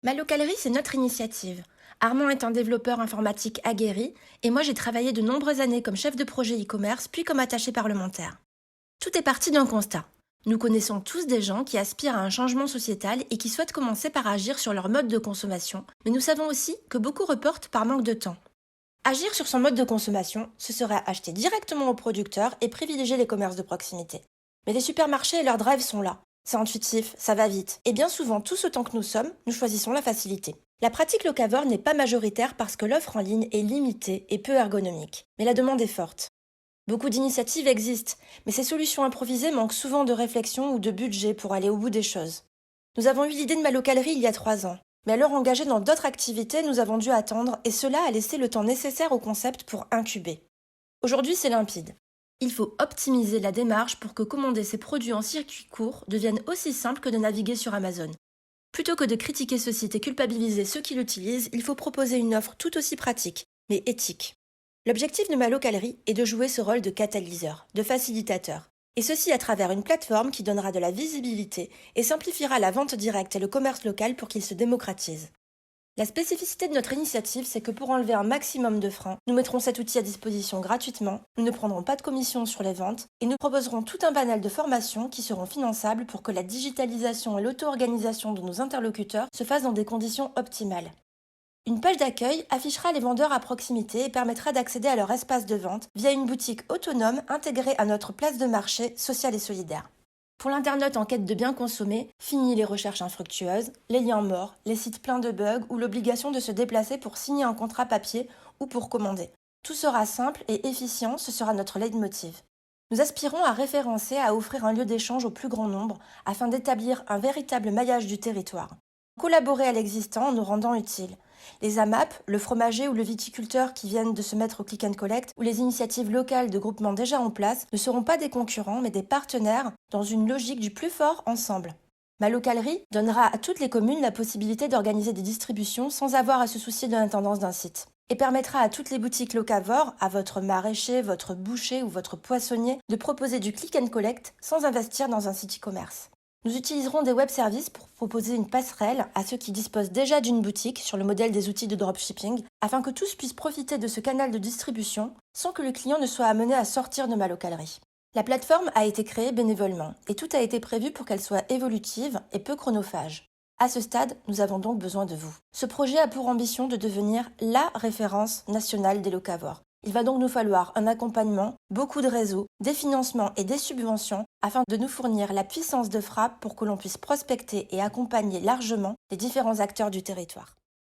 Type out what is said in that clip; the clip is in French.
Ma localerie, c'est notre initiative. Armand est un développeur informatique aguerri et moi j'ai travaillé de nombreuses années comme chef de projet e-commerce puis comme attaché parlementaire. Tout est parti d'un constat. Nous connaissons tous des gens qui aspirent à un changement sociétal et qui souhaitent commencer par agir sur leur mode de consommation, mais nous savons aussi que beaucoup reportent par manque de temps. Agir sur son mode de consommation, ce serait acheter directement au producteur et privilégier les commerces de proximité. Mais les supermarchés et leurs drives sont là. C'est intuitif, ça va vite. Et bien souvent, tous autant que nous sommes, nous choisissons la facilité. La pratique locavore n'est pas majoritaire parce que l'offre en ligne est limitée et peu ergonomique. Mais la demande est forte. Beaucoup d'initiatives existent, mais ces solutions improvisées manquent souvent de réflexion ou de budget pour aller au bout des choses. Nous avons eu l'idée de ma localerie il y a 3 ans. Mais alors engagés dans d'autres activités, nous avons dû attendre et cela a laissé le temps nécessaire au concept pour incuber. Aujourd'hui, c'est limpide. Il faut optimiser la démarche pour que commander ces produits en circuit court devienne aussi simple que de naviguer sur Amazon. Plutôt que de critiquer ce site et culpabiliser ceux qui l'utilisent, il faut proposer une offre tout aussi pratique, mais éthique. L'objectif de ma localerie est de jouer ce rôle de catalyseur, de facilitateur. Et ceci à travers une plateforme qui donnera de la visibilité et simplifiera la vente directe et le commerce local pour qu'il se démocratise. La spécificité de notre initiative, c'est que pour enlever un maximum de freins, nous mettrons cet outil à disposition gratuitement, nous ne prendrons pas de commission sur les ventes et nous proposerons tout un panel de formations qui seront finançables pour que la digitalisation et l'auto-organisation de nos interlocuteurs se fassent dans des conditions optimales. Une page d'accueil affichera les vendeurs à proximité et permettra d'accéder à leur espace de vente via une boutique autonome intégrée à notre place de marché sociale et solidaire. Pour l'internaute en quête de bien consommer, fini les recherches infructueuses, les liens morts, les sites pleins de bugs ou l'obligation de se déplacer pour signer un contrat papier ou pour commander. Tout sera simple et efficient, ce sera notre leitmotiv. Nous aspirons à référencer, à offrir un lieu d'échange au plus grand nombre afin d'établir un véritable maillage du territoire. Collaborer à l'existant en nous rendant utiles. Les AMAP, le fromager ou le viticulteur qui viennent de se mettre au click and collect ou les initiatives locales de groupements déjà en place ne seront pas des concurrents mais des partenaires dans une logique du plus fort ensemble. Ma localerie donnera à toutes les communes la possibilité d'organiser des distributions sans avoir à se soucier de l'intendance d'un site et permettra à toutes les boutiques locavores, à votre maraîcher, votre boucher ou votre poissonnier de proposer du click and collect sans investir dans un site e-commerce. Nous utiliserons des web services pour proposer une passerelle à ceux qui disposent déjà d'une boutique sur le modèle des outils de dropshipping, afin que tous puissent profiter de ce canal de distribution sans que le client ne soit amené à sortir de ma localerie. La plateforme a été créée bénévolement et tout a été prévu pour qu'elle soit évolutive et peu chronophage. À ce stade, nous avons donc besoin de vous. Ce projet a pour ambition de devenir la référence nationale des locavores. Il va donc nous falloir un accompagnement, beaucoup de réseaux, des financements et des subventions afin de nous fournir la puissance de frappe pour que l'on puisse prospecter et accompagner largement les différents acteurs du territoire.